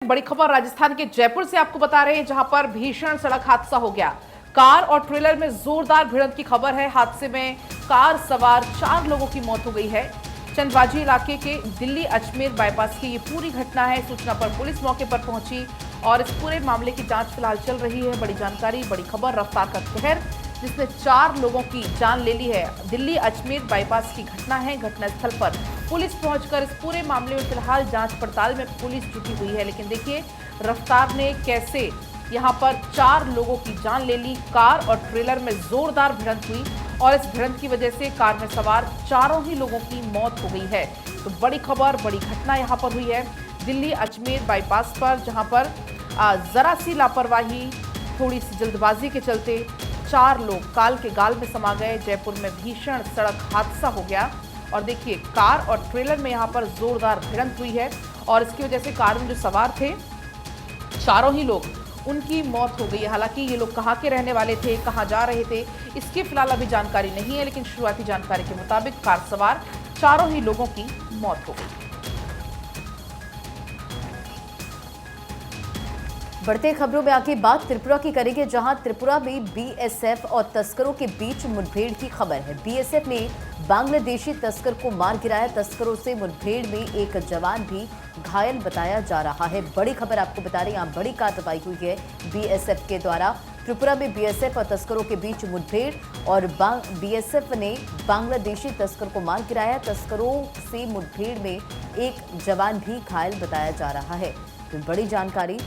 बड़ी खबर राजस्थान के जयपुर से आपको बता रहे हैं, जहां पर भीषण सड़क हादसा हो गया। कार और ट्रेलर में जोरदार भिड़ंत की खबर है। हादसे में कार सवार 4 लोगों की मौत हो गई है। चंदबाजी इलाके के दिल्ली अजमेर बाईपास की ये पूरी घटना है। सूचना पर पुलिस मौके पर पहुंची और इस पूरे मामले की जांच फिलहाल चल रही है। बड़ी जानकारी, बड़ी खबर, रफ्तार का कहर जिसने 4 लोगों की जान ले ली है। दिल्ली अजमेर बाईपास की घटना है। घटनास्थल पर पुलिस पहुंचकर इस पूरे मामले में फिलहाल जांच पड़ताल में पुलिस जुटी हुई है। लेकिन देखिए रफ्तार ने कैसे यहां पर 4 लोगों की जान ले ली। कार और ट्रेलर में जोरदार भिड़ंत हुई और इस भिड़ंत की वजह से कार में सवार 4 ही लोगों की मौत हो गई है। तो बड़ी खबर, बड़ी घटना यहां पर हुई है दिल्ली अजमेर बाईपास पर, जहां पर जरा सी लापरवाही, थोड़ी सी जल्दबाजी के चलते 4 लोग काल के गाल में समा गए। जयपुर में भीषण सड़क हादसा हो गया और देखिए कार और ट्रेलर में यहां पर जोरदार भिड़ंत हुई है और इसकी वजह से कार में जो सवार थे 4 ही लोग, उनकी मौत हो गई है। हालांकि ये लोग कहां के रहने वाले थे, कहां जा रहे थे, इसकी फिलहाल अभी जानकारी नहीं है, लेकिन शुरुआती जानकारी के मुताबिक कार सवार 4 ही लोगों की मौत हो गई। बढ़ते खबरों में आगे बात त्रिपुरा की करेंगे, जहां त्रिपुरा में बीएसएफ और तस्करों के बीच मुठभेड़ की खबर है। बीएसएफ ने बांग्लादेशी तस्कर को मार गिराया। तस्करों से मुठभेड़ में एक जवान भी घायल बताया जा रहा है। बड़ी खबर आपको बता रहे हैं, यहाँ बड़ी कार्रवाई हुई है बीएसएफ के द्वारा। त्रिपुरा में बीएसएफ और तस्करों के बीच मुठभेड़ और बीएसएफ ने बांग्लादेशी तस्कर को मार गिराया। तस्करों से मुठभेड़ में एक जवान भी घायल बताया जा रहा है। तो बड़ी जानकारी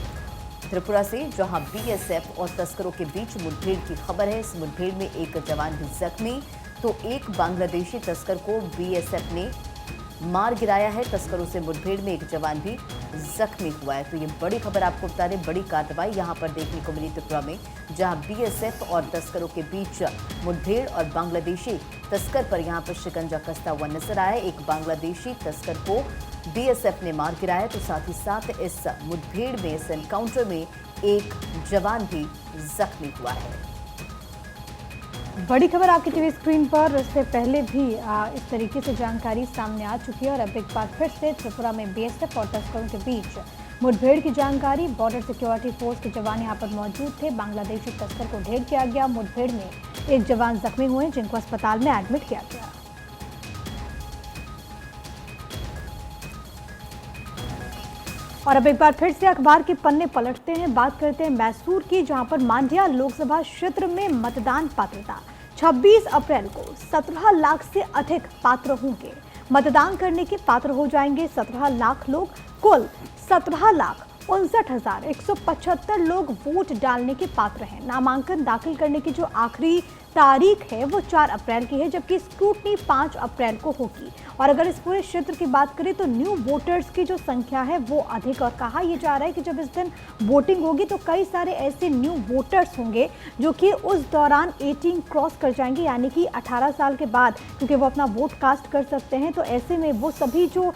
त्रिपुरा से, जहां बीएसएफ और तस्करों के बीच मुठभेड़ की खबर है। इस मुठभेड़ में एक जवान भी जख्मी, तो एक बांग्लादेशी तस्कर को बीएसएफ ने मार गिराया है। तस्करों से मुठभेड़ में एक जवान भी जख्मी हुआ है। तो ये बड़ी खबर आपको बता दें, बड़ी कार्रवाई यहां पर देखने को मिली त्रिपुरा में, जहां बीएसएफ और तस्करों के बीच मुठभेड़ और बांग्लादेशी तस्कर पर यहां पर शिकंजा कसता हुआ नजर आया। एक बांग्लादेशी तस्कर को बीएसएफ ने मार गिराया, तो साथ ही साथ इस मुठभेड़ में, इस एनकाउंटर में एक जवान भी जख्मी हुआ है। बड़ी खबर आपकी टीवी स्क्रीन पर इससे पहले भी इस तरीके से जानकारी सामने आ चुकी है और अब एक बार फिर से त्रिपुरा में बीएसएफ और तस्करों के बीच मुठभेड़ की जानकारी। बॉर्डर सिक्योरिटी फोर्स के जवान यहां पर मौजूद थे। बांग्लादेशी तस्कर को ढेर किया गया। मुठभेड़ में एक जवान जख्मी हुए, जिनको अस्पताल में एडमिट किया गया। और अब एक बार फिर से अखबार के पन्ने पलटते हैं, बात करते हैं मैसूर की, जहां पर मांड्या लोकसभा क्षेत्र में मतदान पात्रता 26 अप्रैल को 17 लाख से अधिक पात्र होंगे। मतदान करने के पात्र हो जाएंगे 17 लाख लोग। कुल 17,59,175 लोग वोट डालने के पात्र हैं। नामांकन दाखिल करने की जो आखिरी तारीख है वो 4 अप्रैल की है, जबकि स्क्रूटनी 5 अप्रैल को होगी। और अगर इस पूरे क्षेत्र की बात करें तो न्यू वोटर्स की जो संख्या है वो अधिक, और कहा यह जा रहा है कि जब इस दिन वोटिंग होगी तो कई सारे ऐसे न्यू वोटर्स होंगे जो कि उस दौरान 18 क्रॉस कर जाएंगे, यानी कि 18 साल के बाद, क्योंकि वो अपना वोट कास्ट कर सकते हैं। तो ऐसे में वो सभी जो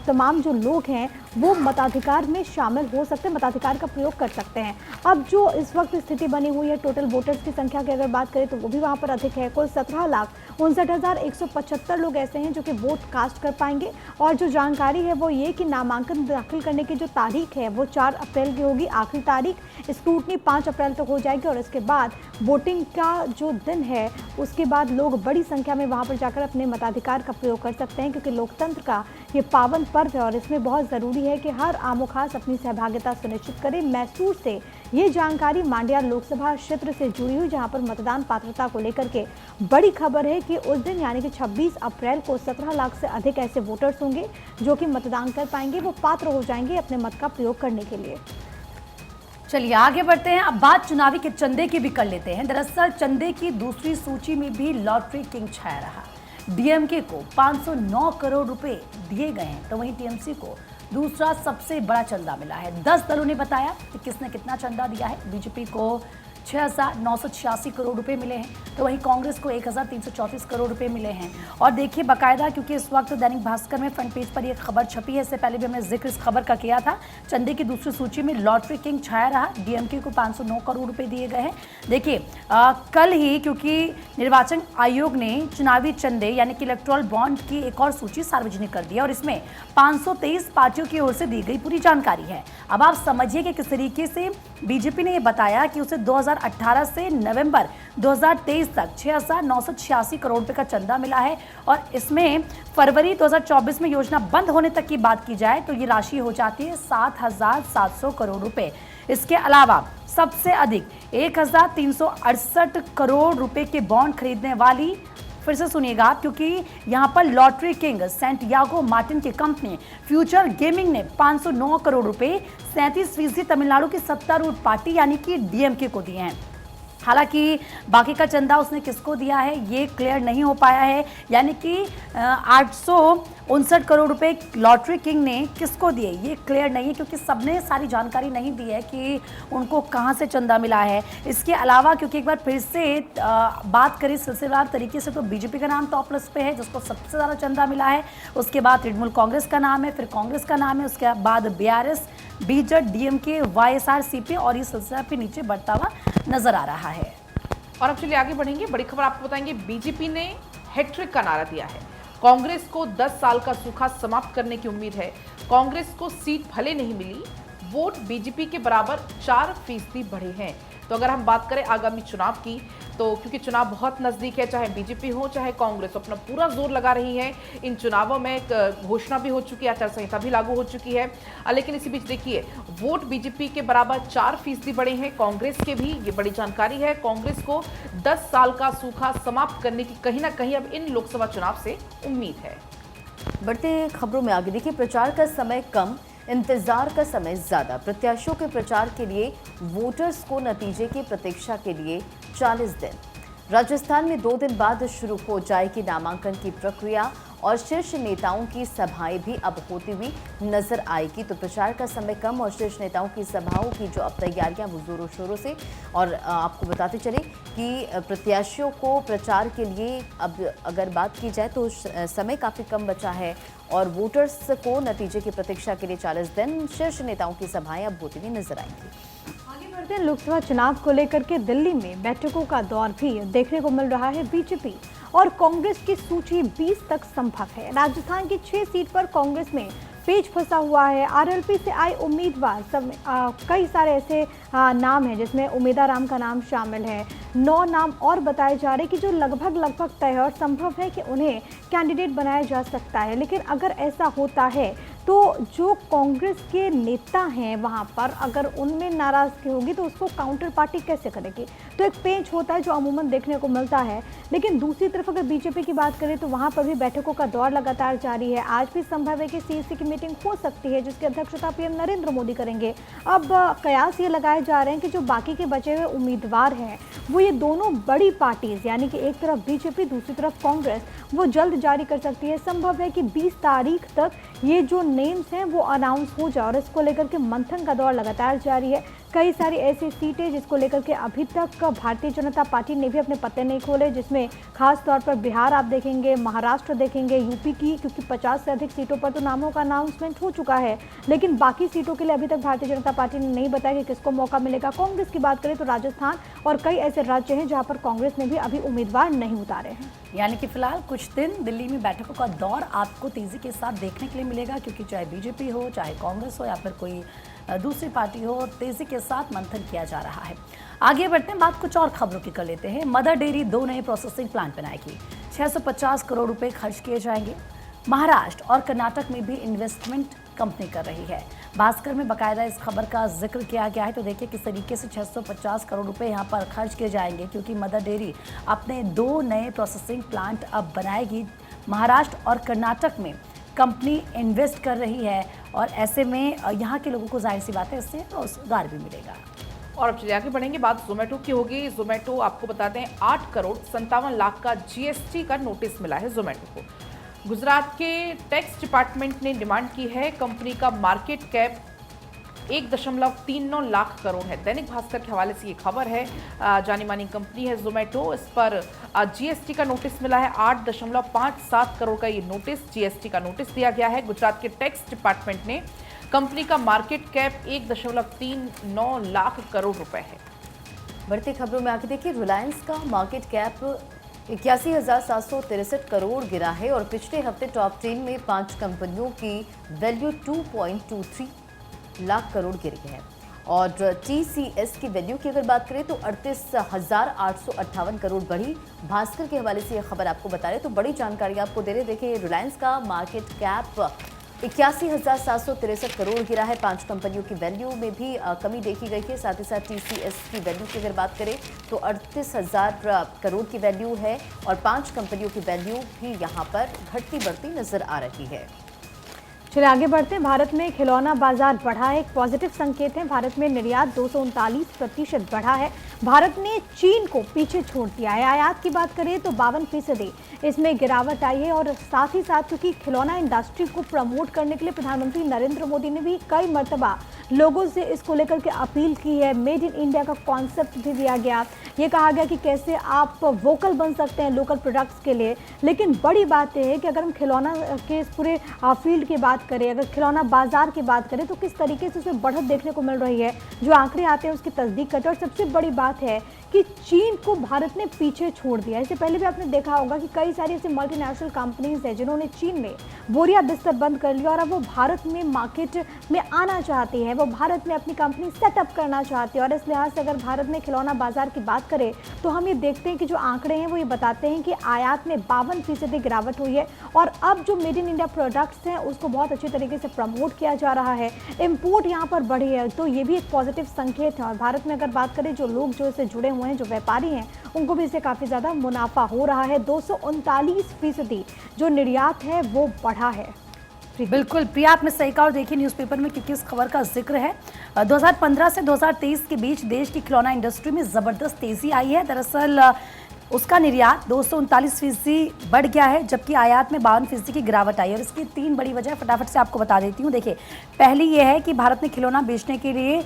तमाम जो लोग हैं वो मताधिकार में शामिल हो सकते हैं, मताधिकार का प्रयोग कर सकते हैं। अब जो इस वक्त स्थिति बनी हुई है, टोटल वोटर्स की संख्या की अगर बात करें तो वो भी वहाँ पर अधिक है। कुल 17,59,175 लोग ऐसे हैं जो कि वोट कास्ट कर पाएंगे। और जो जानकारी है वो ये कि नामांकन दाखिल करने की जो तारीख है वो 4 अप्रैल की होगी आखिरी तारीख। स्क्रूटनी 5 अप्रैल तक हो जाएगी और इसके बाद वोटिंग का जो दिन है उसके बाद लोग बड़ी संख्या में वहाँ पर जाकर अपने मताधिकार का प्रयोग कर सकते हैं, क्योंकि लोकतंत्र का ये पावन पर्व है और इसमें बहुत ज़रूरी है कि हर आम और खास अपनी सहभागिता सुनिश्चित करें। मैसूर से ये जानकारी मांड्या लोकसभा क्षेत्र से जुड़ी हुई, जहां पर मतदान पात्रता को लेकर के बड़ी खबर है कि उस दिन यानी कि 26 अप्रैल को 17 लाख से अधिक ऐसे वोटर्स होंगे जो कि मतदान कर पाएंगे, वो पात्र हो जाएंगे अपने मत का प्रयोग करने के लिए। चलिए आगे बढ़ते हैं, अब बात चुनावी के चंदे की भी कर लेते हैं। दरअसल चंदे की दूसरी सूची में भी लॉटरी किंग छाया रहा। डीएमके को 509 करोड़ रुपए दिए गए हैं, तो वहीं टीएमसी को दूसरा सबसे बड़ा चंदा मिला है। 10 दलों ने बताया कि किसने कितना चंदा दिया है। बीजेपी को 6,986 करोड़ रुपए मिले हैं, तो वहीं कांग्रेस को 1,334 करोड़ रुपए मिले हैं। और देखिए बाकायदा, क्योंकि इस वक्त दैनिक भास्कर में फ्रंट पेज पर यह खबर छपी है, इससे पहले भी हमने जिक्र इस खबर का किया था। चंदे की दूसरी सूची में लॉटरी किंग छाया रहा, डीएमके को 509 करोड़ रुपए दिए गए हैं। देखिए कल ही क्योंकि निर्वाचन आयोग ने चुनावी चंदे यानी कि इलेक्टोरल बॉन्ड की एक और सूची सार्वजनिक कर दी है और इसमें 523 पार्टियों की ओर से दी गई पूरी जानकारी है। अब आप समझिए कि किस तरीके से बीजेपी ने यह बताया कि उसे 2018 से नवंबर 2023 तक 6,986 करोड़ रुपए का चंदा मिला है और इसमें फरवरी 2024 में योजना बंद होने तक की बात की जाए तो ये राशि हो जाती है 7,700 करोड़ रुपए। इसके अलावा सबसे अधिक 1,368 करोड़ रुपए के बॉन्ड खरीदने वाली, फिर से सुनिएगा क्योंकि यहां पर लॉटरी किंग सैंटियागो मार्टिन की कंपनी फ्यूचर गेमिंग ने 509 करोड़ रुपए 37% तमिलनाडु की सत्तारूढ़ पार्टी यानी कि डीएमके को दिए हैं। हालांकि बाकी का चंदा उसने किसको दिया है ये क्लियर नहीं हो पाया है, यानी कि 859 करोड़ रुपए लॉटरी किंग ने किसको दिए ये क्लियर नहीं है, क्योंकि सबने सारी जानकारी नहीं दी है कि उनको कहां से चंदा मिला है। इसके अलावा क्योंकि एक बार फिर से बात करें सिलसिलेवार तरीके से तो बीजेपी का नाम टॉप लिस्ट पे है जिसको सबसे ज़्यादा चंदा मिला है, उसके बाद तृणमूल कांग्रेस का नाम है, फिर कांग्रेस का नाम है, उसके बाद बीआरएस, बीजेडी, डीएमके, वाईएसआरसीपी और ये सिलसिला फिर नीचे बढ़ता हुआ नजर आ रहा है। और अब चलिए आगे बढ़ेंगे। बड़ी खबर आपको बताएंगे, बीजेपी ने हैट्रिक का नारा दिया है। कांग्रेस को 10 साल का सूखा समाप्त करने की उम्मीद है। कांग्रेस को सीट भले नहीं मिली, वोट बीजेपी के बराबर 4% बढ़े हैं। तो अगर हम बात करें आगामी चुनाव की, तो क्योंकि चुनाव बहुत नजदीक है, चाहे बीजेपी हो चाहे कांग्रेस अपना पूरा जोर लगा रही है। इन चुनावों में घोषणा भी हो चुकी है, आचार संहिता भी लागू हो चुकी है, लेकिन इसी बीच देखिए वोट बीजेपी के बराबर 4% बढ़े हैं कांग्रेस के भी। ये बड़ी जानकारी है। कांग्रेस को 10 साल का सूखा समाप्त करने की कहीं ना कहीं अब इन लोकसभा चुनाव से उम्मीद है। बढ़ते खबरों में आगे देखिए, प्रचार का समय कम, इंतजार का समय ज्यादा। प्रत्याशियों के प्रचार के लिए वोटर्स को नतीजे की प्रतीक्षा के लिए 40 दिन। राजस्थान में 2 दिन बाद शुरू हो जाएगी नामांकन की प्रक्रिया और शीर्ष नेताओं की सभाएं भी अब होती हुई नजर आएगी। तो प्रचार का समय कम और शीर्ष नेताओं की सभाओं की जो अब तैयारियां वो जोरों शोरों से। और आपको बताते चले कि प्रत्याशियों को प्रचार के लिए अब अगर बात की जाए तो समय काफ़ी कम बचा है और वोटर्स को नतीजे की प्रतीक्षा के लिए 40 दिन। शीर्ष नेताओं की सभाएं अब होती हुई नजर आएंगी। आगे बढ़ते हैं, लोकसभा चुनाव को लेकर के दिल्ली में बैठकों का दौर भी देखने को मिल रहा है। बीजेपी और कांग्रेस की सूची 20 तक संभव है। राजस्थान की 6 सीट पर कांग्रेस में पेच फंसा हुआ है। आरएलपी से आए उम्मीदवार सब कई सारे ऐसे नाम हैं जिसमें उमेदा राम का नाम शामिल है। 9 नाम और बताए जा रहे हैं कि जो लगभग तय और संभव है कि उन्हें कैंडिडेट बनाया जा सकता है। लेकिन अगर ऐसा होता है तो जो कांग्रेस के नेता हैं वहाँ पर अगर उनमें नाराज़गी होगी तो उसको काउंटर पार्टी कैसे करेगी, तो एक पेंच होता है जो अमूमन देखने को मिलता है। लेकिन दूसरी तरफ अगर बीजेपी की बात करें तो वहाँ पर भी बैठकों का दौर लगातार जारी है। आज भी संभव है कि सीईसी की मीटिंग हो सकती है जिसकी अध्यक्षता पीएम नरेंद्र मोदी करेंगे। अब कयास ये लगाए जा रहे हैं कि जो बाकी के बचे हुए उम्मीदवार हैं वो ये दोनों बड़ी पार्टीज यानी कि एक तरफ बीजेपी दूसरी तरफ कांग्रेस वो जल्द जारी कर सकती है। संभव है कि 20 तारीख तक ये जो नेम्स हैं वो अनाउंस हो जाए और इसको लेकर के मंथन का दौर लगातार जारी है। कई सारी ऐसी सीटें जिसको लेकर के अभी तक भारतीय जनता पार्टी ने भी अपने पत्ते नहीं खोले, जिसमें खास तौर पर बिहार आप देखेंगे, महाराष्ट्र देखेंगे, यूपी की, क्योंकि 50 से अधिक सीटों पर तो नामों का अनाउंसमेंट हो चुका है। लेकिन बाकी सीटों के लिए अभी तक भारतीय जनता पार्टी ने नहीं बताया कि किसको मौका मिलेगा। कांग्रेस की बात करें तो राजस्थान और कई ऐसे राज्य हैं जहाँ पर कांग्रेस ने भी अभी उम्मीदवार नहीं उतारे हैं। यानी कि फिलहाल कुछ दिन दिल्ली में बैठकों का दौर आपको तेजी के साथ देखने के लिए मिलेगा, क्योंकि चाहे बीजेपी हो चाहे कांग्रेस हो या फिर कोई दूसरी पार्टी हो, तेजी के साथ मंथन किया जा रहा है। आगे बढ़ते हैं, बात कुछ और खबरों की कर लेते हैं। मदर डेयरी 2 नए प्रोसेसिंग प्लांट बनाएगी, 650 करोड़ रुपए खर्च किए जाएंगे। महाराष्ट्र और कर्नाटक में भी इन्वेस्टमेंट कंपनी कर रही है। भास्कर में बाकायदा इस खबर का जिक्र किया गया है। तो देखिए किस तरीके से 650 करोड़ रुपए यहाँ पर खर्च किए जाएंगे, क्योंकि मदर डेयरी अपने 2 नए प्रोसेसिंग प्लांट अब बनाएगी। महाराष्ट्र और कर्नाटक में कंपनी इन्वेस्ट कर रही है और ऐसे में यहाँ के लोगों को जाहिर सी बात है इससे रोजगार भी मिलेगा। और अब चलिए आगे बढ़ेंगे, बात जोमेटो की होगी। जोमेटो आपको बताते हैं 8 करोड़ 57 लाख का जीएसटी का नोटिस मिला है जोमेटो को। गुजरात के टैक्स डिपार्टमेंट ने डिमांड की है कंपनी का मार्केट कैप 1.39 लाख करोड़ है। दैनिक भास्कर के हवाले से ये खबर है। जानी मानी कंपनी है जोमेटो, इस पर जीएसटी का नोटिस मिला है। 8.57 करोड़ का ये नोटिस, जीएसटी का नोटिस दिया गया है। गुजरात के टैक्स डिपार्टमेंट ने कंपनी का मार्केट कैप 1.39 लाख करोड़ रुपए है। बढ़ती खबरों में आगे देखिए, रिलायंस का मार्केट कैप 81,763 करोड़ गिरा है और पिछले हफ्ते टॉप 10 में 5 कंपनियों की वैल्यू 2.23 लाख करोड़ गिर गई है। और टीसीएस की वैल्यू की अगर बात करें तो 38,858 करोड़ बढ़ी। भास्कर के हवाले से यह खबर आपको बता रहे तो बड़ी जानकारी आपको दे रहे। देखिए, रिलायंस का मार्केट कैप 81,763 करोड़ गिरा है। 5 कंपनियों की वैल्यू में भी कमी देखी गई है। साथ ही साथ टीसीएस की वैल्यू की अगर बात करें तो 38,000 करोड़ की वैल्यू है और 5 कंपनियों की वैल्यू भी यहाँ पर घटती बढ़ती नजर आ रही है। चलिए आगे बढ़ते हैं। भारत में खिलौना बाजार बढ़ा है, एक पॉजिटिव संकेत है। भारत में निर्यात 239% बढ़ा है। भारत ने चीन को पीछे छोड़ दिया है। आयात की बात करें तो 52% इसमें गिरावट आई है। और साथ ही साथ क्योंकि खिलौना इंडस्ट्री को प्रमोट करने के लिए प्रधानमंत्री नरेंद्र मोदी ने भी कई मर्तबा लोगों से इसको लेकर के अपील की है। मेड इन इंडिया का कॉन्सेप्ट भी दिया गया, ये कहा गया कि कैसे आप वोकल बन सकते हैं लोकल प्रोडक्ट्स के लिए। लेकिन बड़ी बात यह है कि अगर हम खिलौना के इस पूरे फील्ड की बात करें, अगर खिलौना बाजार की बात करें तो किस तरीके से उसमें बढ़त देखने को मिल रही है। जो आंकड़े आते हैं उसकी तस्दीक करते हैं। और सबसे बड़ी बात है कि चीन को भारत ने पीछे छोड़ दिया है। इससे पहले भी आपने देखा होगा कि कई सारी ऐसी मल्टीनेशनल कंपनीज हैं जिन्होंने चीन में बोरिया बिस्तर बंद कर लिया और अब वो भारत में मार्केट में आना चाहती है, वो भारत में अपनी कंपनी सेटअप करना चाहती है। और इस लिहाज से अगर भारत में खिलौना बाजार की बात करें तो हम ये देखते हैं कि जो आंकड़े हैं वो ये बताते हैं कि आयात में 52% गिरावट हुई है। और अब जो मेड इन इंडिया प्रोडक्ट्स हैं उसको बहुत अच्छी तरीके से प्रमोट किया जा रहा है। इम्पोर्ट यहाँ पर बढ़ी है, तो ये भी एक पॉजिटिव संकेत है। और भारत में अगर बात करें, जो लोग जो इससे जुड़े हुए हैं, जो व्यापारी हैं, उनको भी इससे काफ़ी ज़्यादा मुनाफा हो रहा है। 239% जो निर्यात है वो बढ़ा है। बिल्कुल प्रिया, आपने सही कहा। और देखिए न्यूज़पेपर में क्योंकि इस खबर का जिक्र है, 2015 से 2023 के बीच देश की खिलौना इंडस्ट्री में ज़बरदस्त तेज़ी आई है। दरअसल उसका निर्यात 239% बढ़ गया है, जबकि आयात में 52% की गिरावट आई है। और इसकी 3 बड़ी वजह फटाफट से आपको बता देती हूँ। देखिए, पहली ये है कि भारत ने खिलौना बेचने के लिए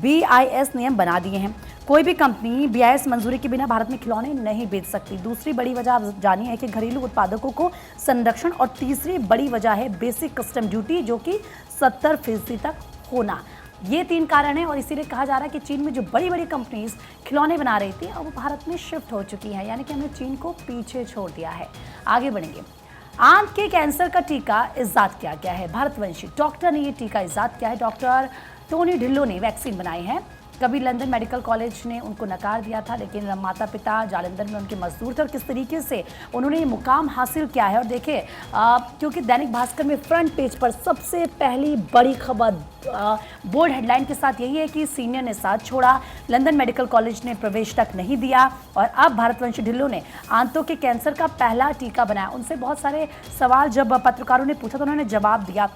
BIS नियम बना दिए हैं। कोई भी कंपनी BIS मंजूरी के बिना भारत में खिलौने नहीं बेच सकती। दूसरी बड़ी वजह आप जानिए है कि घरेलू उत्पादकों को संरक्षण। और तीसरी बड़ी वजह है बेसिक कस्टम ड्यूटी, जो कि 70% तक होना। ये 3 कारण हैं और इसीलिए कहा जा रहा है कि चीन में जो बड़ी बड़ी कंपनीज खिलौने बना रही थी अब वो भारत में शिफ्ट हो चुकी हैं, यानी कि हमने चीन को पीछे छोड़ दिया है। आगे बढ़ेंगे। आंत के कैंसर का टीका इजाद किया गया है। भारतवंशी डॉक्टर ने ये टीका इजाद किया है। डॉक्टर टोनी ढिल्लो ने वैक्सीन बनाई है। कभी लंदन मेडिकल कॉलेज ने उनको नकार दिया था, लेकिन माता पिता जालंधर में उनके मजदूर थे और किस तरीके से उन्होंने ये मुकाम हासिल किया है। और देखिए, क्योंकि दैनिक भास्कर में फ्रंट पेज पर सबसे पहली बड़ी खबर बोल्ड हेडलाइन के साथ यही है कि सीनियर ने साथ छोड़ा, लंदन मेडिकल कॉलेज ने प्रवेश तक नहीं दिया और अब भारतवंशी ढिल्लो ने आंतों के कैंसर का पहला टीका बनाया। उनसे बहुत सारे सवाल जब पत्रकारों ने पूछा तो उन्होंने जवाब दिया।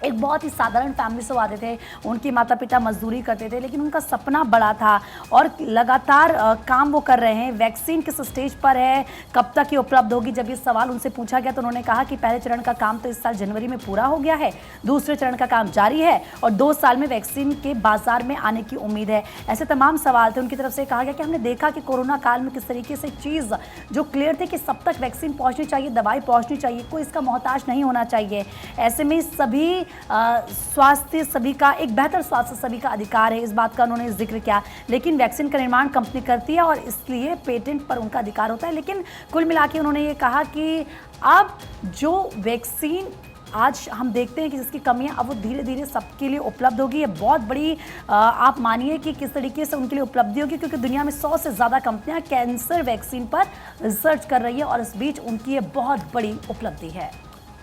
एक बहुत ही साधारण फैमिली से आते थे, उनके माता पिता मजदूरी करते थे, लेकिन उनका सपना बड़ा था और लगातार काम वो कर रहे हैं। वैक्सीन किस स्टेज पर है, कब तक ये उपलब्ध होगी, जब ये सवाल उनसे पूछा गया तो उन्होंने कहा कि पहले चरण का काम तो इस साल जनवरी में पूरा हो गया है, दूसरे चरण का काम जारी है और 2 साल में वैक्सीन के बाजार में आने की उम्मीद है। ऐसे तमाम सवाल थे। उनकी तरफ से कहा गया कि हमने देखा कि कोरोना काल में किस तरीके से चीज़ जो क्लियर थी कि सब तक वैक्सीन पहुँचनी चाहिए, दवाई पहुँचनी चाहिए, कोई इसका मोहताज नहीं होना चाहिए। ऐसे में सभी स्वास्थ्य सभी का, एक बेहतर स्वास्थ्य सभी का अधिकार है, इस बात का उन्होंने जिक्र किया। लेकिन वैक्सीन का निर्माण कंपनी करती है और इसलिए पेटेंट पर उनका अधिकार होता है। लेकिन कुल मिला के उन्होंने ये कहा कि अब जो वैक्सीन आज हम देखते हैं कि जिसकी कमियां अब वो धीरे धीरे सबके लिए उपलब्ध होगी। ये बहुत बड़ी आप मानिए कि किस तरीके से उनके लिए उपलब्धि होगी, क्योंकि दुनिया में 100 से ज़्यादा कंपनियां कैंसर वैक्सीन पर रिसर्च कर रही है और इस बीच उनकी ये बहुत बड़ी उपलब्धि है।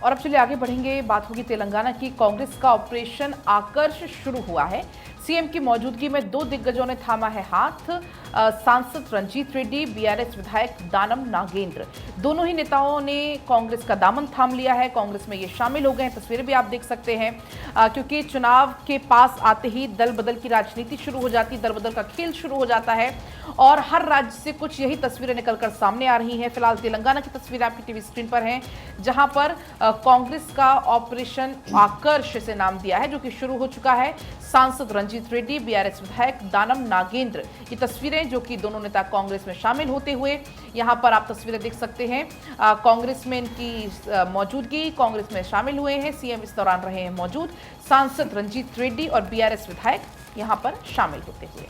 और अब चलिए आगे बढ़ेंगे। बात होगी तेलंगाना की। कांग्रेस का ऑपरेशन आकर्ष शुरू हुआ है। सीएम की मौजूदगी में 2 दिग्गजों ने थामा है हाथ। सांसद रंजीत रेड्डी, बीआरएस विधायक दानम नागेंद्र, दोनों ही नेताओं ने कांग्रेस का दामन थाम लिया है। कांग्रेस में ये शामिल हो गए हैं। तस्वीरें भी आप देख सकते हैं, क्योंकि चुनाव के पास आते ही दल बदल की राजनीति शुरू हो जाती है, दल बदल का खेल शुरू हो जाता है और हर राज्य से कुछ यही तस्वीरें निकलकर सामने आ रही हैं। फिलहाल तेलंगाना की तस्वीरें आपकी टीवी स्क्रीन पर हैं, जहां पर कांग्रेस का ऑपरेशन आकर्ष से नाम दिया है, जो कि शुरू हो चुका है। सांसद रंजीत रेड्डी, बीआरएस विधायक दानम नागेंद्र। ये तस्वीरें जो कि दोनों नेता कांग्रेस में शामिल होते हुए, यहाँ पर आप तस्वीरें देख सकते हैं। कांग्रेस में इनकी मौजूदगी, कांग्रेस में शामिल हुए हैं, सीएम इस दौरान रहे हैं मौजूद। सांसद रंजीत रेड्डी और बीआरएस विधायक यहाँ पर शामिल होते हुए।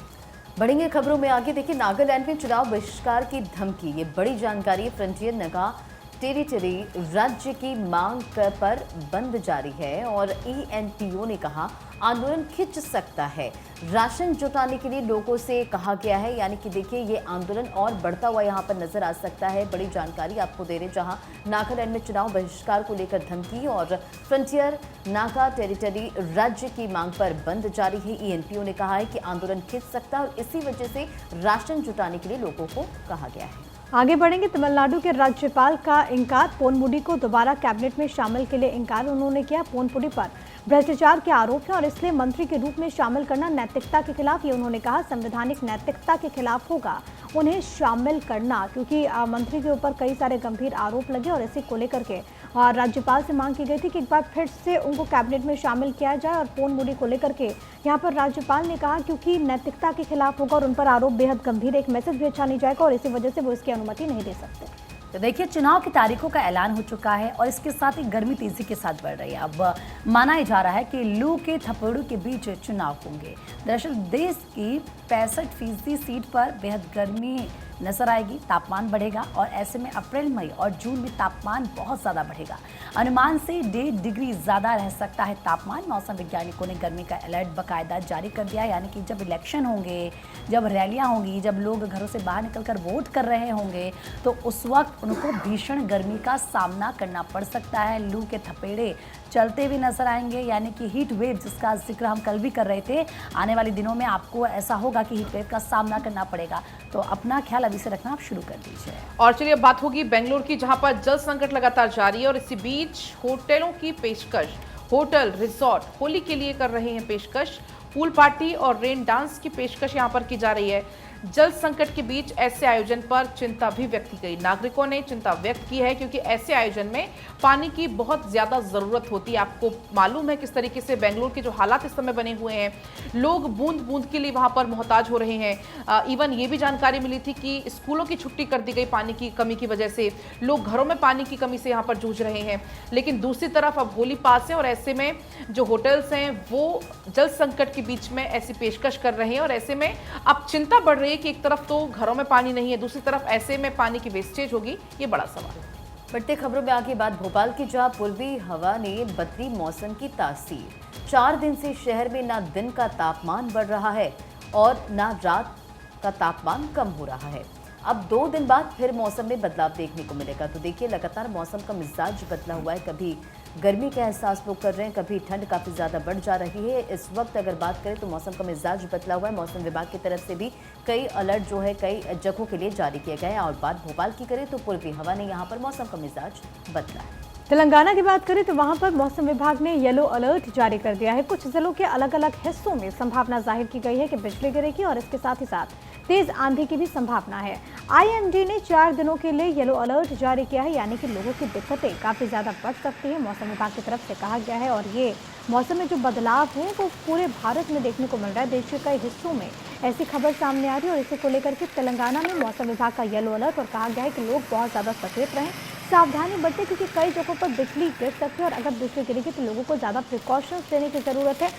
बढ़ेंगे खबरों में आगे। देखिए, नागालैंड में चुनाव बहिष्कार की धमकी, ये बड़ी जानकारी। फ्रंटियर नागा टेरिटरी राज्य की मांग पर बंद जारी है और ENTO ने कहा आंदोलन खिंच सकता है। राशन जुटाने के लिए लोगों से कहा गया है, यानी कि देखिए ये आंदोलन और बढ़ता हुआ यहाँ पर नजर आ सकता है। बड़ी जानकारी आपको दे रहे, जहां नागालैंड में चुनाव बहिष्कार को लेकर धमकी और फ्रंटियर नागा टेरिटरी राज्य की मांग पर बंद जारी है। ENTO ने कहा है कि आंदोलन खिंच सकता है और इसी वजह से राशन जुटाने के लिए लोगों को कहा गया है। आगे बढ़ेंगे। तमिलनाडु के राज्यपाल का इंकार, पोनमुडी को दोबारा कैबिनेट में शामिल के लिए इंकार उन्होंने किया। पोनमुडी पर भ्रष्टाचार के आरोप हैं और इसलिए मंत्री के रूप में शामिल करना नैतिकता के खिलाफ, ये उन्होंने कहा, संवैधानिक नैतिकता के खिलाफ होगा उन्हें शामिल करना, क्योंकि मंत्री के ऊपर कई सारे गंभीर आरोप लगे और इसी को लेकर के राज्यपाल से मांग की गई थी कि एक बार फिर से उनको कैबिनेट में शामिल किया जाए। और पोनमुडी को लेकर के यहाँ पर राज्यपाल ने कहा क्योंकि नैतिकता के खिलाफ होगा और उन पर आरोप बेहद गंभीर, एक मैसेज भी अच्छा नहीं जाएगा और इसी वजह से वो इसकी अनुमति नहीं दे सकते। तो देखिए, चुनाव की तारीखों का ऐलान हो चुका है और इसके साथ ही गर्मी तेजी के साथ बढ़ रही है। अब माना जा रहा है कि लू के थपेड़ों के बीच चुनाव होंगे। दरअसल देश की 65% सीट पर बेहद गर्मी नजर आएगी, तापमान बढ़ेगा और ऐसे में अप्रैल, मई और जून में तापमान बहुत ज़्यादा बढ़ेगा। अनुमान से 1.5 डिग्री ज़्यादा रह सकता है तापमान। मौसम वैज्ञानिकों ने गर्मी का अलर्ट बाकायदा जारी कर दिया है, यानी कि जब इलेक्शन होंगे, जब रैलियां होंगी, जब लोग घरों से बाहर निकलकर वोट कर रहे होंगे, तो उस वक्त उनको भीषण गर्मी का सामना करना पड़ सकता है। लू के थपेड़े चलते भी नजर आएंगे, यानी कि हीट वेव जिसका जिक्र हम कल भी कर रहे थे। आने वाले दिनों में आपको ऐसा होगा कि हीट वेव का सामना करना पड़ेगा, तो अपना ख्याल अभी से रखना आप शुरू कर दीजिए। और चलिए अब बात होगी बेंगलुरु की, जहां पर जल संकट लगातार जारी है और इसी बीच होटलों की पेशकश, होटल रिजॉर्ट होली के लिए कर रहे हैं पेशकश। पूल पार्टी और रेन डांस की पेशकश यहां पर की जा रही है। जल संकट के बीच ऐसे आयोजन पर चिंता भी व्यक्त की गई। नागरिकों ने चिंता व्यक्त की है क्योंकि ऐसे आयोजन में पानी की बहुत ज्यादा जरूरत होती है। आपको मालूम है किस तरीके से बेंगलुरु के जो हालात इस समय बने हुए हैं, लोग बूंद बूंद के लिए वहां पर मोहताज हो रहे हैं। इवन ये भी जानकारी मिली थी कि स्कूलों की छुट्टी कर दी गई पानी की कमी की वजह से। लोग घरों में पानी की कमी से यहाँ पर जूझ रहे हैं। लेकिन दूसरी तरफ अब होली पास है और ऐसे में जो होटल्स हैं वो जल संकट के बीच में ऐसी पेशकश कर रहे हैं और ऐसे में अब चिंता बढ़ रही है कि एक तरफ तो घरों में पानी नहीं है, दूसरी तरफ ऐसे में पानी की वेस्टेज होगी, ये बड़ा सवाल है। बढ़ते खबरों में आगे बात भोपाल की, जहां पूर्वी हवा ने बदली मौसम की तासीर। 4 दिन से शहर में ना दिन का तापमान बढ़ रहा है और ना रात का तापमान कम हो रहा है। अब 2 दिन बाद फिर मौसम में बदलाव देखने को मिलेगा। तो देखिए, लगातार मौसम का मिजाज बदला हुआ है। कभी गर्मी का एहसास लोग कर रहे हैं, कभी ठंड काफ़ी ज़्यादा बढ़ जा रही है। इस वक्त अगर बात करें तो मौसम का मिजाज बदला हुआ है। मौसम विभाग की तरफ से भी कई अलर्ट जो है कई जगहों के लिए जारी किए गए हैं। और बात भोपाल की करें तो पूर्वी हवा ने यहाँ पर मौसम का मिजाज बदला है। तेलंगाना की बात करें तो वहां पर मौसम विभाग ने येलो अलर्ट जारी कर दिया है। कुछ जिलों के अलग अलग हिस्सों में संभावना जाहिर की गई है कि बिजली गिरेगी और इसके साथ ही साथ तेज आंधी की भी संभावना है। IMD ने 4 दिनों के लिए येलो अलर्ट जारी किया है, यानी कि लोगों की दिक्कतें काफ़ी ज़्यादा बढ़ सकती है, मौसम विभाग की तरफ से कहा गया है। और ये मौसम में जो बदलाव है वो पूरे भारत में देखने को मिल रहा है। देश के कई हिस्सों में ऐसी खबर सामने आ रही है और इसी को लेकर के तेलंगाना में मौसम विभाग का येलो अलर्ट और कहा गया है कि लोग बहुत ज़्यादा सचेत रहें, सावधानी बरतें, क्योंकि कई जगहों पर बिजली गिर सकती है और अगर बिजली गिरेगी तो लोगों को ज़्यादा प्रिकॉशंस लेने की ज़रूरत है।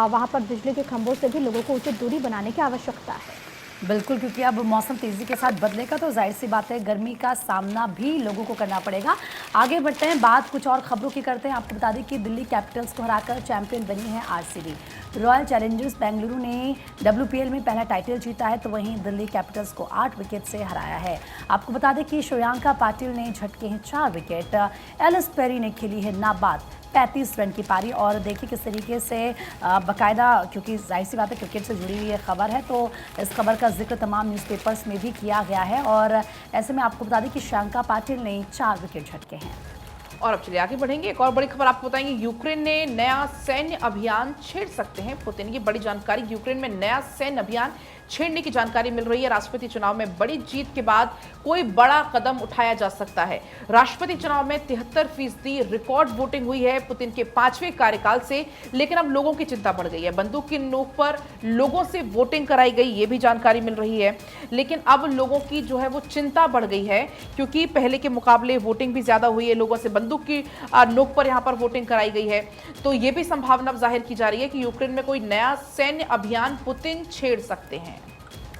वहाँ पर बिजली के खंभों से भी लोगों को उचित दूरी बनाने की आवश्यकता है। बिल्कुल, क्योंकि अब मौसम तेज़ी के साथ बदलेगा तो जाहिर सी बात है गर्मी का सामना भी लोगों को करना पड़ेगा। आगे बढ़ते हैं, बात कुछ और खबरों की करते हैं। आपको बता दें कि दिल्ली कैपिटल्स को हराकर चैंपियन बनी है RCB। रॉयल चैलेंजर्स बेंगलुरु ने WPL में पहला टाइटल जीता है, तो वहीं दिल्ली कैपिटल्स को 8 विकेट से हराया है। आपको बता दें कि श्रेयांका पाटिल ने झटके हैं 4 विकेट। एलिस पेरी ने खेली है नाबाद 35 रन की पारी। और देखिए किस तरीके से बाकायदा, क्योंकि जाहिर सी बात है क्रिकेट से जुड़ी हुई ये खबर है, तो इस खबर का जिक्र तमाम न्यूज़पेपर्स में भी किया गया है। और ऐसे में आपको बता दें कि श्रेयांका पाटिल ने 4 विकेट झटके हैं। और अब चलिए आगे बढ़ेंगे। एक और बड़ी खबर आपको बताएंगे, यूक्रेन ने नया सैन्य अभियान छेड़ सकते हैं पुतिन। की बड़ी जानकारी, यूक्रेन में नया सैन्य अभियान छेड़ने की जानकारी मिल रही है। राष्ट्रपति चुनाव में बड़ी जीत के बाद कोई बड़ा कदम उठाया जा सकता है। राष्ट्रपति चुनाव में 73% रिकॉर्ड वोटिंग हुई है पुतिन के 5वें कार्यकाल से, लेकिन अब लोगों की चिंता बढ़ गई है। बंदूक की नोक पर लोगों से वोटिंग कराई गई, ये भी जानकारी मिल रही है। लेकिन अब लोगों की जो है वो चिंता बढ़ गई है, क्योंकि पहले के मुकाबले वोटिंग भी ज्यादा हुई है। लोगों से बंदूक की नोक पर यहां पर वोटिंग कराई गई है। तो ये भी संभावना जाहिर की जा रही है कि यूक्रेन में कोई नया सैन्य अभियान पुतिन छेड़ सकते हैं।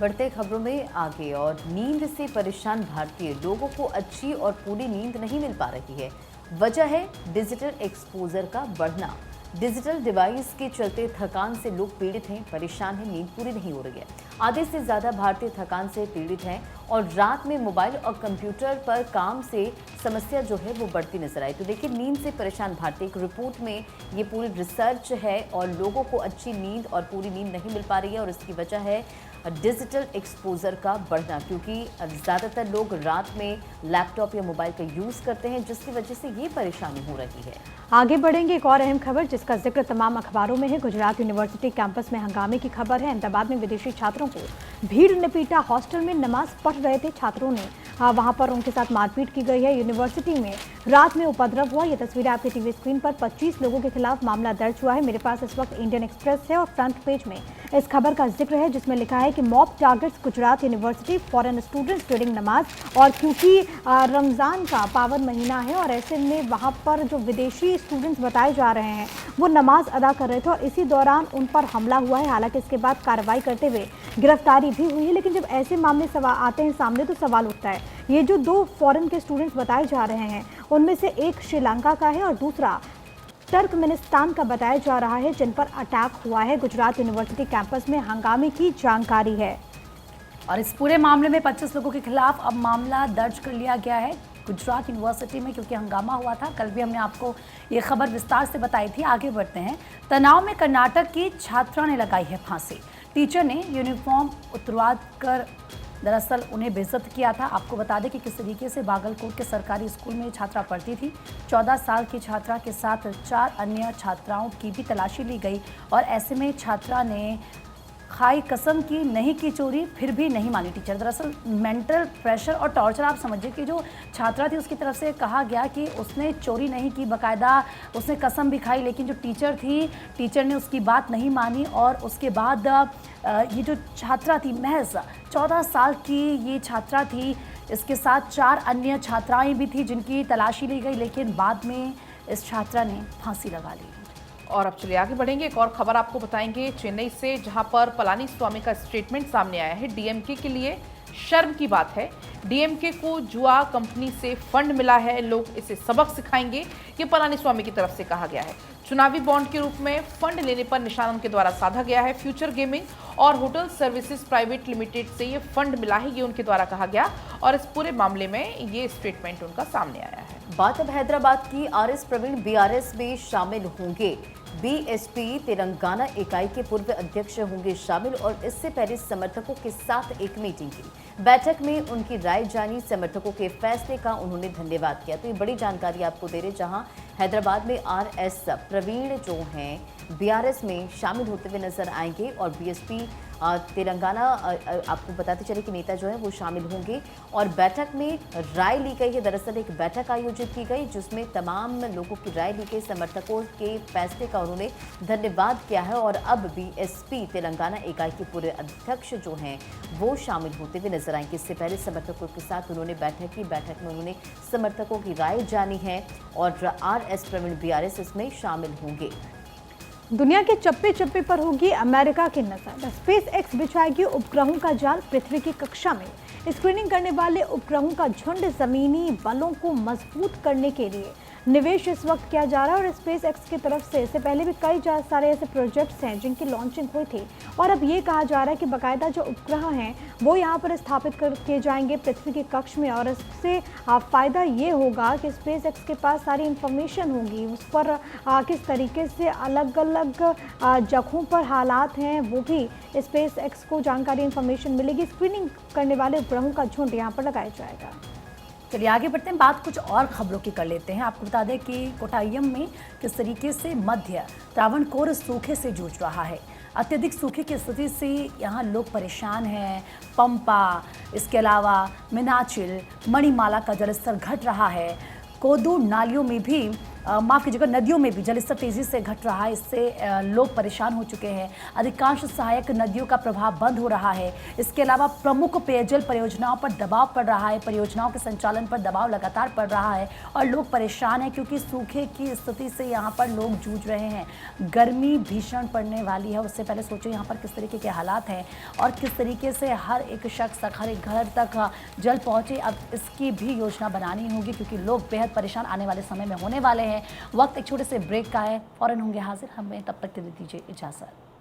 बढ़ते खबरों में आगे, और नींद से परेशान भारतीय लोगों को अच्छी और पूरी नींद नहीं मिल पा रही है। वजह है डिजिटल एक्सपोजर का बढ़ना। डिजिटल डिवाइस के चलते थकान से लोग पीड़ित हैं, परेशान हैं, नींद पूरी नहीं हो रही है। आधे से ज़्यादा भारतीय थकान से पीड़ित हैं और रात में मोबाइल और कंप्यूटर पर काम से समस्या जो है वो बढ़ती नजर आई। तो देखिए, नींद से परेशान भारतीय, एक रिपोर्ट में ये पूरी रिसर्च है और लोगों को अच्छी नींद और पूरी नींद नहीं मिल पा रही है। और इसकी वजह है डिजिटल एक्सपोजर का बढ़ना, क्योंकि ज़्यादातर लोग रात में लैपटॉप या मोबाइल का यूज़ करते हैं, जिसकी वजह से ये परेशानी हो रही है। आगे बढ़ेंगे, एक और अहम खबर जिसका जिक्र तमाम अखबारों में है। गुजरात यूनिवर्सिटी कैंपस में हंगामे की खबर है। अहमदाबाद में विदेशी छात्रों को भीड़ ने पीटा। हॉस्टल में नमाज पढ़ रहे थे छात्रों ने, वहां पर उनके साथ मारपीट की गई है। यूनिवर्सिटी में रात में उपद्रव हुआ। ये तस्वीरें आपके टीवी स्क्रीन पर। 25 लोगों के खिलाफ मामला दर्ज हुआ है। मेरे पास इस वक्त इंडियन एक्सप्रेस है और फ्रंट पेज में इस खबर का जिक्र है, जिसमें लिखा है कि mob targets Gujarat university foreign students during नमाज। और क्योंकि रमज़ान का पावन महीना है और ऐसे में वहाँ पर जो विदेशी स्टूडेंट्स बताए जा रहे हैं वो नमाज अदा कर रहे थे और इसी दौरान उन पर हमला हुआ है। हालांकि इसके बाद कार्रवाई करते हुए गिरफ्तारी भी हुई है। लेकिन जब ऐसे मामले आते हैं सामने तो सवाल उठता है। ये जो 2 फॉरेन के स्टूडेंट्स बताए जा रहे हैं उनमें से एक श्रीलंका का है और दूसरा तुर्कमेनिस्तान का बताया जा रहा है, जिन पर अटैक हुआ है। गुजरात यूनिवर्सिटी कैंपस में हंगामे की जानकारी है। और इस पूरे मामले में 25 लोगों के खिलाफ अब मामला दर्ज कर लिया गया है गुजरात यूनिवर्सिटी में, क्योंकि हंगामा हुआ था। कल भी हमने आपको ये खबर विस्तार से बताई थी। आगे बढ़ते हैं। तनाव में कर्नाटक की छात्रा ने लगाई है फांसी। टीचर ने यूनिफॉर्म उतरवा कर दरअसल उन्हें बेइज्जत किया था। आपको बता दें कि किस तरीके से बागलकोट के सरकारी स्कूल में छात्रा पढ़ती थी। 14 साल की छात्रा के साथ 4 अन्य छात्राओं की भी तलाशी ली गई और ऐसे में छात्रा ने खाई कसम की नहीं की चोरी, फिर भी नहीं मानी टीचर। दरअसल मेंटल प्रेशर और टॉर्चर आप समझिए कि जो छात्रा थी उसकी तरफ से कहा गया कि उसने चोरी नहीं की, बाकायदा उसने कसम भी खाई, लेकिन जो टीचर थी, टीचर ने उसकी बात नहीं मानी। और उसके बाद ये जो छात्रा थी, महज 14 साल की ये छात्रा थी, इसके साथ 4 अन्य छात्राएं भी थी जिनकी तलाशी ली गई, लेकिन बाद में इस छात्रा ने फांसी लगा ली। और अब चलिए आगे बढ़ेंगे। एक और खबर आपको बताएंगे चेन्नई से, जहां पर पलानीस्वामी का स्टेटमेंट सामने आया है। डीएमके के लिए शर्म की बात है। डीएमके को जुआ कंपनी से फंड मिला है, लोग इसे सबक सिखाएंगे, ये पलानीस्वामी की तरफ से कहा गया है। चुनावी बॉन्ड के रूप में फंड लेने पर निशान उनके द्वारा साधा गया है। फ्यूचर गेमिंग और होटल सर्विसेज प्राइवेट लिमिटेड से ये फंड मिला है, ये उनके द्वारा कहा गया और इस पूरे मामले में ये स्टेटमेंट उनका सामने आया है। बात अब हैदराबाद की। आरएस प्रवीण बीआरएस में शामिल होंगे। बीएसपी तेलंगाना इकाई के पूर्व अध्यक्ष होंगे शामिल और इससे पहले समर्थकों के साथ एक मीटिंग की। बैठक में उनकी राय जानी, समर्थकों के फैसले का उन्होंने धन्यवाद किया। तो ये बड़ी जानकारी आपको दे रहे, जहां हैदराबाद में आरएस प्रवीण जो हैं बीआरएस में शामिल होते हुए नजर आएंगे और बीएसपी तेलंगाना आपको बताते चले कि नेता जो है वो शामिल होंगे। और बैठक में राय ली गई है। दरअसल एक बैठक आयोजित की गई जिसमें तमाम लोगों की राय ली गई। समर्थकों के फैसले का उन्होंने धन्यवाद किया है और अब बीएसपी तेलंगाना इकाई के पूरे अध्यक्ष जो हैं वो शामिल होते हुए नजर आएंगे। इससे पहले समर्थकों के साथ उन्होंने बैठक की। बैठक में उन्होंने समर्थकों की राय जानी है और आरएस प्रवीण बीआरएस इसमें शामिल होंगे। दुनिया के चप्पे चप्पे पर होगी अमेरिका की नजर। स्पेस एक्स बिछाएगी उपग्रहों का जाल। पृथ्वी की कक्षा में स्क्रीनिंग करने वाले उपग्रहों का झुंड जमीनी बलों को मजबूत करने के लिए निवेश इस वक्त किया जा रहा है और स्पेस एक्स की तरफ से इससे पहले भी कई सारे ऐसे प्रोजेक्ट्स हैं जिनकी लॉन्चिंग हुई थी और अब ये कहा जा रहा है कि बाकायदा जो उपग्रह हैं वो यहाँ पर स्थापित किए जाएंगे पृथ्वी के कक्ष में। और इससे फ़ायदा ये होगा कि स्पेस एक्स के पास सारी इंफॉर्मेशन होगी, उस पर किस तरीके से अलग अलग जगहों पर हालात हैं वो भी स्पेस एक्स को जानकारी इंफॉर्मेशन मिलेगी। स्क्रीनिंग करने वाले उपग्रहों का झुंड यहाँ पर लगाया जाएगा। चलिए आगे बढ़ते हैं, बात कुछ और खबरों की कर लेते हैं। आपको बता दें कि कोट्टायम में किस तरीके से मध्य त्रावणकोर सूखे से जूझ रहा है। अत्यधिक सूखे की स्थिति से यहाँ लोग परेशान हैं। पंपा, इसके अलावा मीनाचिल, मणिमाला का जलस्तर घट रहा है। कोदू नालियों में भी माफ़ कीजिएगा, नदियों में भी जलस्तर तेज़ी से घट रहा है। इससे लोग परेशान हो चुके हैं। अधिकांश सहायक नदियों का प्रवाह बंद हो रहा है। इसके अलावा प्रमुख पेयजल परियोजनाओं पर दबाव पड़ रहा है। परियोजनाओं के संचालन पर दबाव लगातार पड़ रहा है और लोग परेशान हैं क्योंकि सूखे की स्थिति से यहाँ पर लोग जूझ रहे हैं। गर्मी भीषण पड़ने वाली है। उससे पहले सोचो यहाँ पर किस तरीके के हालात हैं और किस तरीके से हर एक शख्स तक, हर एक घर तक जल पहुँचे। अब इसकी भी योजना बनानी होगी क्योंकि लोग बेहद परेशान आने वाले समय में होने वाले हैं। वक्त एक छोटे से ब्रेक का है, फौरन होंगे हाजिर। हमें तब तक के लिए दीजिए इजाजत।